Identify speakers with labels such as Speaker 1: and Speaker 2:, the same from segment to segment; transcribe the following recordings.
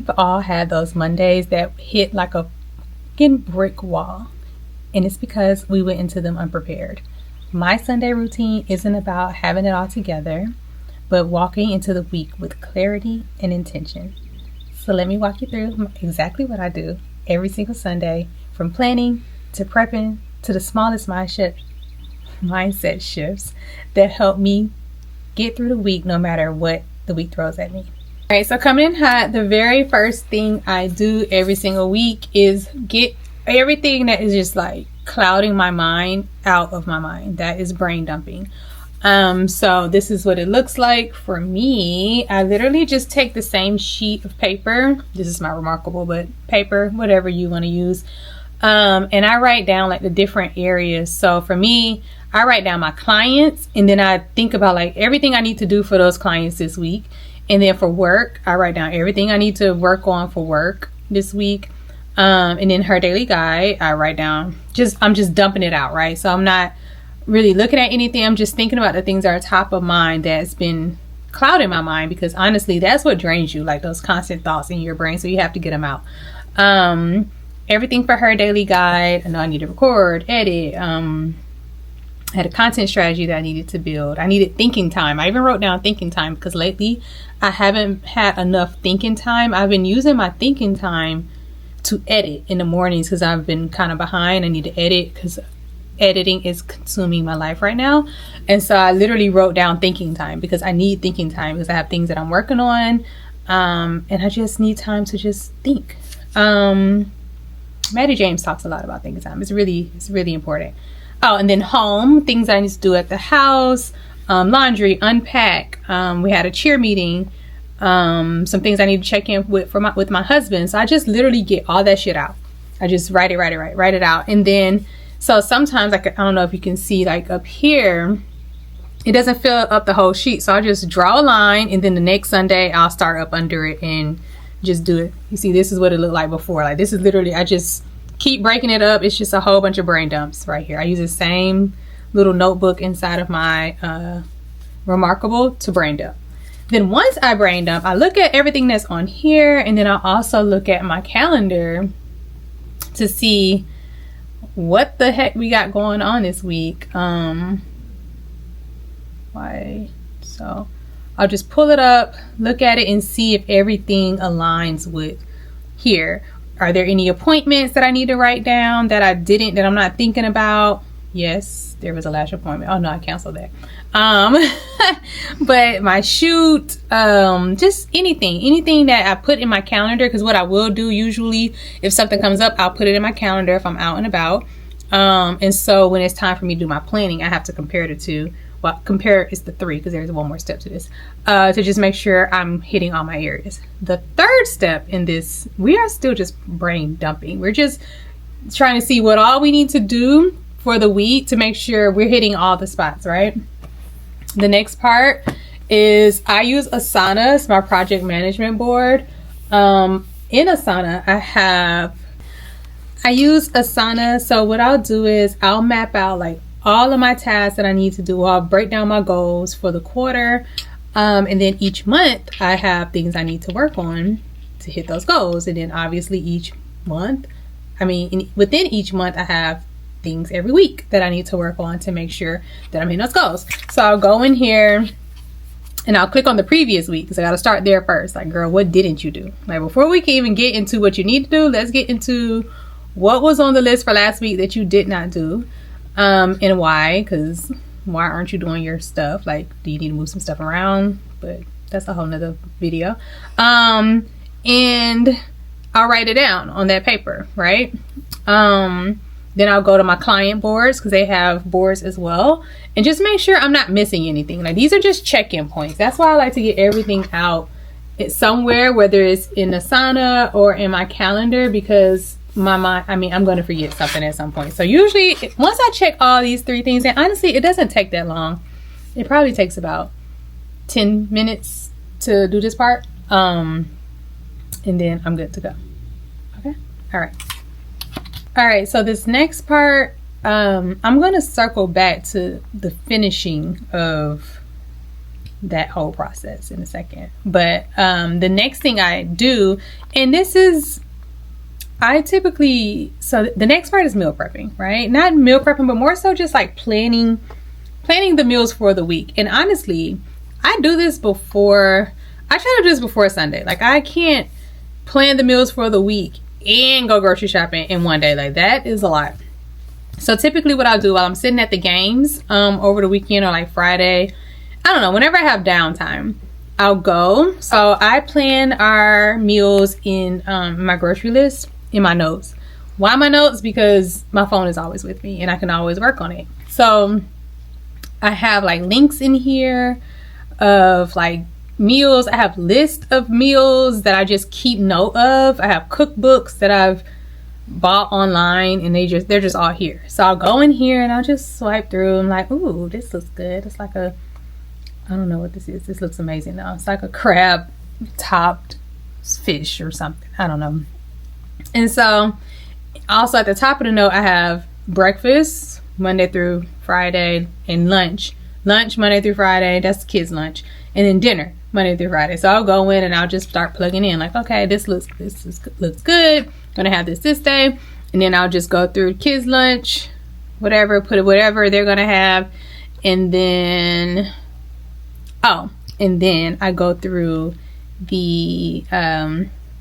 Speaker 1: we've all had those Mondays that hit like a fucking brick wall. And it's because we went into them unprepared. My Sunday routine isn't about having it all together, but walking into the week with clarity and intention. So let me walk you through exactly what I do every single Sunday, from planning to prepping to the smallest mindset shifts that help me get through the week no matter what the week throws at me. All right, so coming in hot, the very first thing I do every single week is get everything that is just like clouding my mind out of my mind. That is brain dumping. So this is what it looks like for me. I literally just take the same sheet of paper. This is my Remarkable, but paper, whatever you want to use. And I write down like the different areas. So for me, I write down my clients, and then I think about like everything I need to do for those clients this week. And then for work, I write down everything I need to work on for work this week. And then Her Daily Guide, I write down, I'm just dumping it out, right? So I'm not really looking at anything. I'm just thinking about the things that are top of mind that's been clouding my mind, because honestly, that's what drains you, like those constant thoughts in your brain. So you have to get them out. Everything for Her Daily Guide. I know I need to record, edit, I had a content strategy that I needed to build. I needed thinking time. I even wrote down thinking time because lately I haven't had enough thinking time. I've been using my thinking time to edit in the mornings because I've been kind of behind. I need to edit because editing is consuming my life right now. And so I literally wrote down thinking time because I need thinking time because I have things that I'm working on. And I just need time to just think. Maddie James talks a lot about thinking time. It's really important. Oh, and then home, things I need to do at the house, laundry, unpack. We had a cheer meeting, some things I need to check in with my husband. So I just literally get all that shit out. I just write it out. And then, so sometimes, like, I don't know if you can see, like up here, it doesn't fill up the whole sheet. So I just draw a line, and then the next Sunday I'll start up under it and just do it. You see, this is what it looked like before. Like, this is literally, I just keep breaking it up. It's just a whole bunch of brain dumps right here. I use the same little notebook inside of my Remarkable to brain dump. Then once I brain dump, I look at everything that's on here, and then I also look at my calendar to see what the heck we got going on this week. So I'll just pull it up, look at it, and see if everything aligns with here. Are there any appointments that I need to write down that I'm not thinking about? Yes, there was a lash appointment. Oh no, I canceled that. But my shoot, just anything that I put in my calendar, because what I will do usually, if something comes up, I'll put it in my calendar if I'm out and about. And so when it's time for me to do my planning, I have to compare the two. Well, compare is the 3, because there's one more step to this, to just make sure I'm hitting all my areas. The third step in this, we are still just brain dumping. We're just trying to see what all we need to do for the week to make sure we're hitting all the spots, right? The next part is I use Asana. It's my project management board. In Asana, I use Asana. So what I'll do is I'll map out like all of my tasks that I need to do. I'll break down my goals for the quarter. And then each month I have things I need to work on to hit those goals. And then obviously within each month I have things every week that I need to work on to make sure that I'm hitting those goals. So I'll go in here and I'll click on the previous week, because I got to start there first. Like, girl, what didn't you do? Like, before we can even get into what you need to do, let's get into what was on the list for last week that you did not do. And why? Because why aren't you doing your stuff? Like, do you need to move some stuff around? But that's a whole nother video. And I'll write it down on that paper, right? Then I'll go to my client boards, because they have boards as well, and just make sure I'm not missing anything. Like, these are just check-in points. That's why I like to get everything out somewhere, whether it's in Asana or in my calendar, because my mind, I'm going to forget something at some point. So usually once I check all these 3 things, and honestly, it doesn't take that long. It probably takes about 10 minutes to do this part. And then I'm good to go. Okay. All right. So this next part, I'm going to circle back to the finishing of that whole process in a second. But the next thing I do, and this is, I typically, so the next part is meal prepping, right? Not meal prepping, but more so just like planning the meals for the week. And honestly, I try to do this before Sunday. Like, I can't plan the meals for the week and go grocery shopping in one day. Like, that is a lot. So typically what I'll do while I'm sitting at the games over the weekend, or like Friday, I don't know, whenever I have downtime, I'll go. So I plan our meals in my grocery list in my notes. Why my notes? Because my phone is always with me and I can always work on it. So I have like links in here of like meals. I have lists of meals that I just keep note of. I have cookbooks that I've bought online, and they're just all here. So I'll go in here and I'll just swipe through. I'm like, ooh, this looks good. It's like I don't know what this is. This looks amazing though. It's like a crab topped fish or something. I don't know. And so also at the top of the note, I have breakfast Monday through Friday, and lunch Monday through Friday. That's the kids' lunch. And then dinner Monday through Friday. So I'll go in and I'll just start plugging in, like, okay, this looks good. Gonna have this day. And then I'll just go through kids' lunch, whatever, put whatever they're gonna have. And then I go through the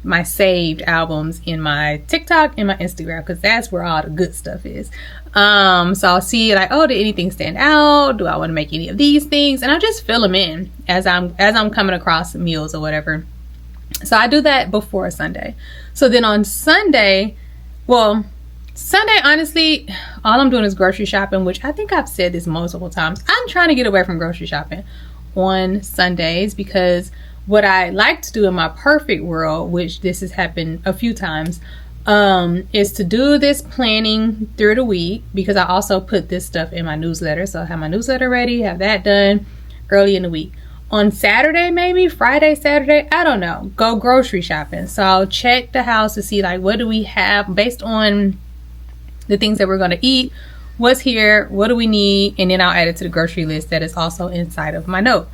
Speaker 1: my saved albums in my TikTok and my Instagram, because that's where all the good stuff is. So I'll see like, oh, did anything stand out? Do I want to make any of these things? And I'll just fill them in as I'm coming across meals or whatever. So I do that before Sunday. So then on Sunday, honestly, all I'm doing is grocery shopping, which I think I've said this multiple times. I'm trying to get away from grocery shopping on Sundays, because what I like to do in my perfect world, which this has happened a few times, is to do this planning through the week, because I also put this stuff in my newsletter. So I have my newsletter ready, have that done early in the week. On Saturday, maybe Friday, Saturday, I don't know, go grocery shopping. So I'll check the house to see like, what do we have based on the things that we're going to eat, what's here, what do we need, and then I'll add it to the grocery list that is also inside of my note.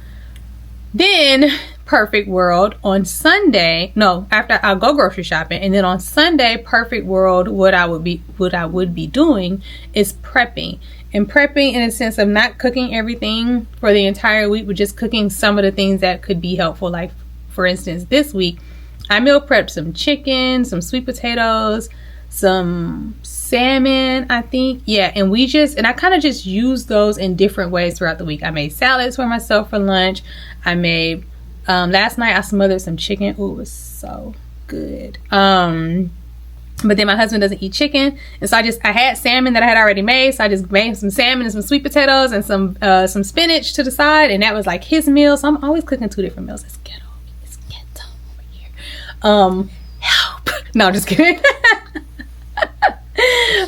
Speaker 1: Then perfect world on Sunday, after I'll go grocery shopping, and then on Sunday, perfect world, what I would be doing is prepping. And prepping in a sense of not cooking everything for the entire week, but just cooking some of the things that could be helpful. Like, for instance, this week I meal prepped some chicken, some sweet potatoes, some salmon, I think. Yeah, and I kind of just used those in different ways throughout the week. I made salads for myself for lunch. I made last night I smothered some chicken. Ooh, it was so good. But then my husband doesn't eat chicken, and so I had salmon that I had already made, so I just made some salmon and some sweet potatoes and some spinach to the side, and that was like his meal. So I'm always cooking 2 different meals. It's ghetto over here. Help. No, just kidding.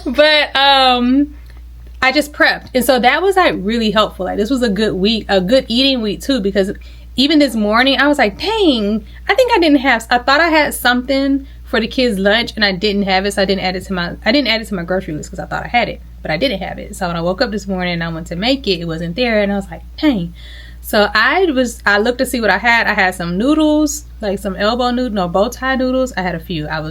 Speaker 1: But I just prepped, and so that was like really helpful. Like, this was a good week, a good eating week too, because even this morning I was like, dang, I thought I had something for the kids' lunch and I didn't have it, so I didn't add it to my grocery list because I thought I had it, but I didn't have it. So when I woke up this morning and I went to make it, it wasn't there, and I was like, dang. So I looked to see what I had. I had some noodles, like some bow tie noodles. I had a few. I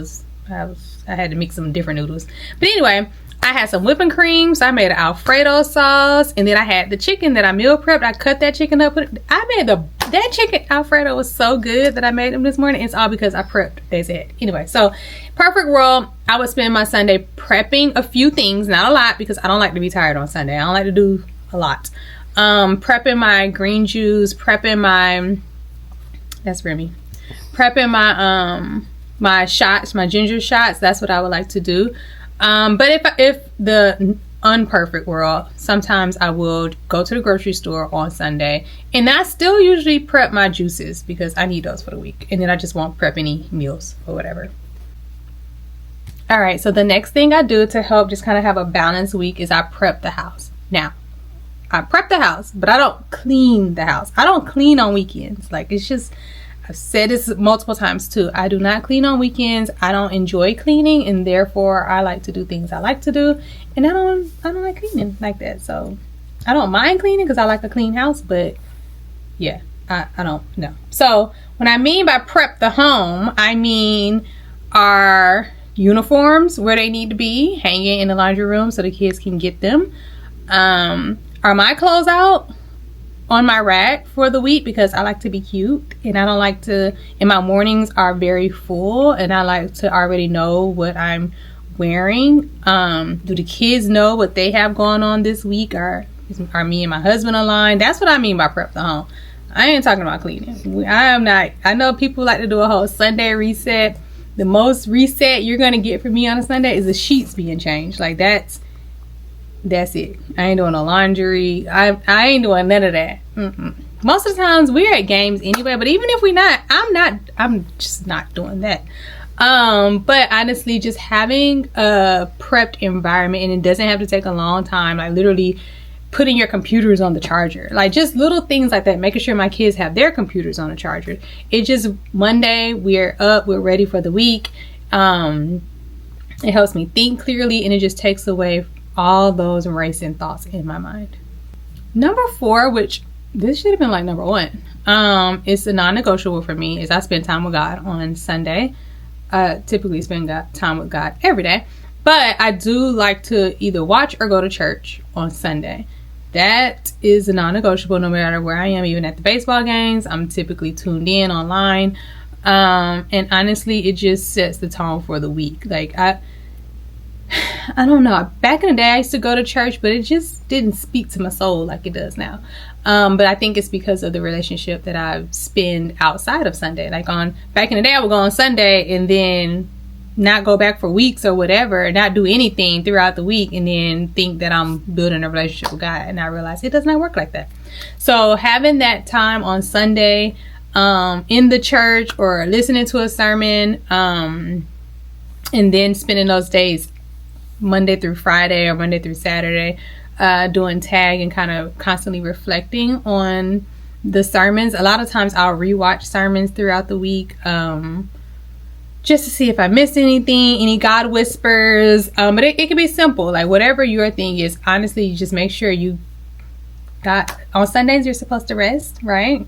Speaker 1: had to mix some different noodles. But anyway, I had some whipping cream, so I made an Alfredo sauce, and then I had the chicken that I meal prepped. I cut that chicken up. That chicken Alfredo was so good that I made them this morning. It's all because I prepped days ahead. Anyway, so perfect world, I would spend my Sunday prepping a few things, not a lot, because I don't like to be tired on Sunday. I don't like to do a lot. Prepping my green juice, prepping my shots, my ginger shots. That's what I would like to do. But if the unperfect world, sometimes I would go to the grocery store on Sunday, and I still usually prep my juices because I need those for the week, and then I just won't prep any meals or whatever. All right, so the next thing I do to help just kind of have a balanced week is I prep the house. Now, I prep the house, but I don't clean the house. I don't clean on weekends. Like, it's just, I've said this multiple times too. I do not clean on weekends. I don't enjoy cleaning, and therefore I like to do things I like to do, and I don't like cleaning like that. So I don't mind cleaning because I like a clean house, but yeah, I don't know. So when I mean by prep the home, I mean our uniforms where they need to be, hanging in the laundry room so the kids can get them. Are my clothes out on my rack for the week, because I like to be cute and I don't like to, and my mornings are very full and I like to already know what I'm wearing. Do the kids know what they have going on this week? Are me and my husband aligned? That's what I mean by prep the home. I ain't talking about cleaning. I know people like to do a whole Sunday reset. The most reset you're gonna get from me on a Sunday is the sheets being changed. Like that's it. I ain't doing no laundry. I ain't doing none of that. Most of the times we're at games anyway, but even if we're not, I'm just not doing that. But honestly, just having a prepped environment, and it doesn't have to take a long time, like literally putting your computers on the charger, like just little things like that, making sure my kids have their computers on the charger. It's just Monday, we're up, we're ready for the week. It helps me think clearly, and it just takes away all those racing thoughts in my mind. Number 4, which this should have been like number 1, it's a non-negotiable for me, is I spend time with God on Sunday. I typically spend time with God every day, but I do like to either watch or go to church on Sunday. That is a non-negotiable no matter where I am. Even at the baseball games, I'm typically tuned in online. And honestly, it just sets the tone for the week. Like I don't know. Back in the day, I used to go to church, but it just didn't speak to my soul like it does now. But I think it's because of the relationship that I spend outside of Sunday. Like back in the day, I would go on Sunday and then not go back for weeks or whatever, not do anything throughout the week, and then think that I'm building a relationship with God, and I realize it does not work like that. So having that time on Sunday in the church or listening to a sermon, and then spending those days Monday through Friday or Monday through Saturday doing tag and kind of constantly reflecting on the sermons. A lot of times I'll rewatch sermons throughout the week, just to see if I missed anything, any God whispers. But it can be simple, like whatever your thing is. Honestly, you just make sure you got, on Sundays you're supposed to rest, right?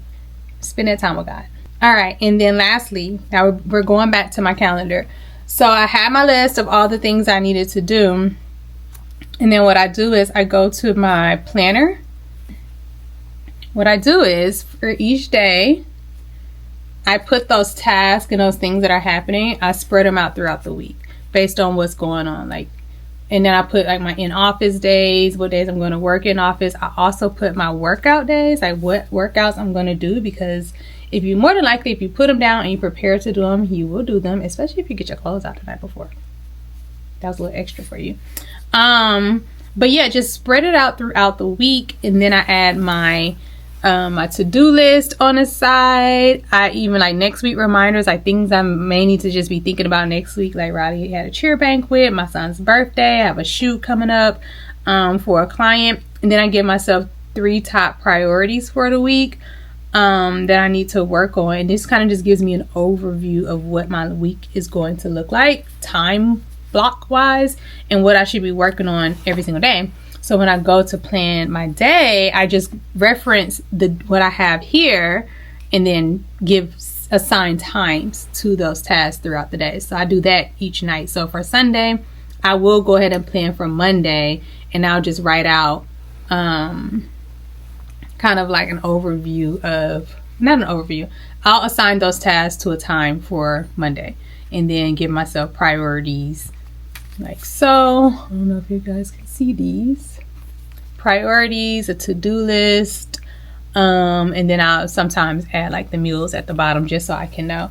Speaker 1: Spend that time with God. All right, and then lastly, now we're going back to my calendar. So I had my list of all the things I needed to do, and then what I do is I go to my planner. What I do is for each day, I put those tasks and those things that are happening, I spread them out throughout the week based on what's going on. Like, and then I put like my in-office days, what days I'm going to work in office. I also put my workout days, like what workouts I'm going to do, because if you more than likely, if you put them down and you prepare to do them, you will do them, especially if you get your clothes out the night before. That was a little extra for you. But yeah, just spread it out throughout the week, and then I add my to-do list on the side. I even like next week reminders, like things I may need to just be thinking about next week. Like Roddy had a cheer banquet, my son's birthday, I have a shoot coming up for a client, and then I give myself 3 top priorities for the week that I need to work on. And this kind of just gives me an overview of what my week is going to look like, time block wise, and what I should be working on every single day. So when I go to plan my day, I just reference what I have here and then assign times to those tasks throughout the day. So I do that each night. So for Sunday, I will go ahead and plan for Monday, and I'll just write out kind of like an overview of, not an overview, I'll assign those tasks to a time for Monday and then give myself priorities like so. I don't know if you guys can see these. Priorities, a to-do list, and then I'll sometimes add like the meals at the bottom just so I can know.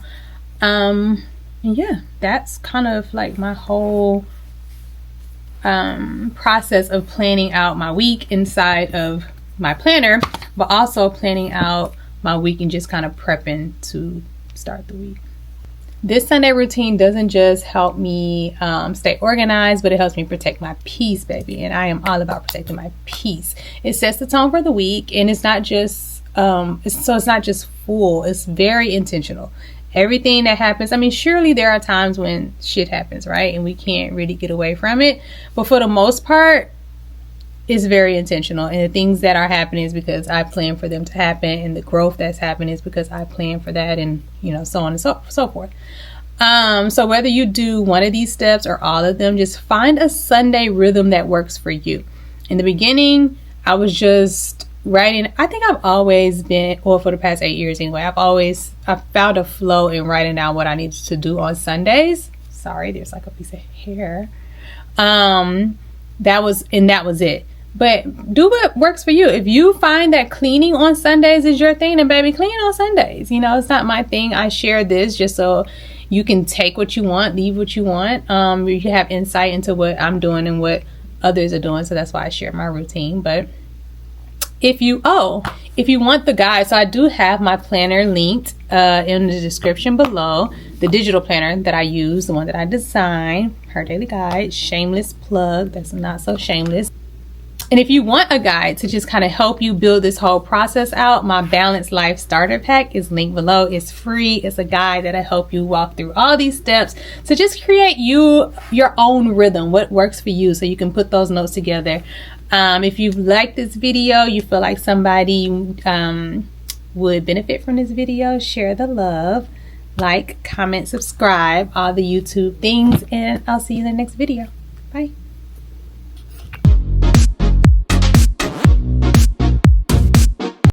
Speaker 1: And yeah, that's kind of like my whole process of planning out my week inside of my planner, but also planning out my week and just kind of prepping to start the week. This Sunday routine doesn't just help me stay organized, but it helps me protect my peace, baby. And I am all about protecting my peace. It sets the tone for the week, and it's not just it's not just full. It's very intentional. Everything that happens, I mean, surely there are times when shit happens, right? And we can't really get away from it. But for the most part, is very intentional, and the things that are happening is because I plan for them to happen, and the growth that's happening is because I plan for that, and so on and so forth. So whether you do one of these steps or all of them, just find a Sunday rhythm that works for you. In the beginning, I was just writing. I think I've always been, well, for the past 8 years anyway, I've found a flow in writing down what I needed to do on Sundays. Sorry, there's like a piece of hair. That was it. But do what works for you. If you find that cleaning on Sundays is your thing, then baby, clean on Sundays. It's not my thing. I share this just so you can take what you want, leave what you want. You can have insight into what I'm doing and what others are doing. So that's why I share my routine. But if you want the guide, so I do have my planner linked in the description below. The digital planner that I use, the one that I designed, Her Daily Guide, shameless plug. That's not so shameless. And if you want a guide to just kind of help you build this whole process out, my Balanced Life Starter Pack is linked below. It's free. It's a guide that'll help you walk through all these steps to just create your own rhythm, what works for you, so you can put those notes together. If you like this video, you feel like somebody would benefit from this video, share the love, like, comment, subscribe, all the YouTube things, and I'll see you in the next video. Bye.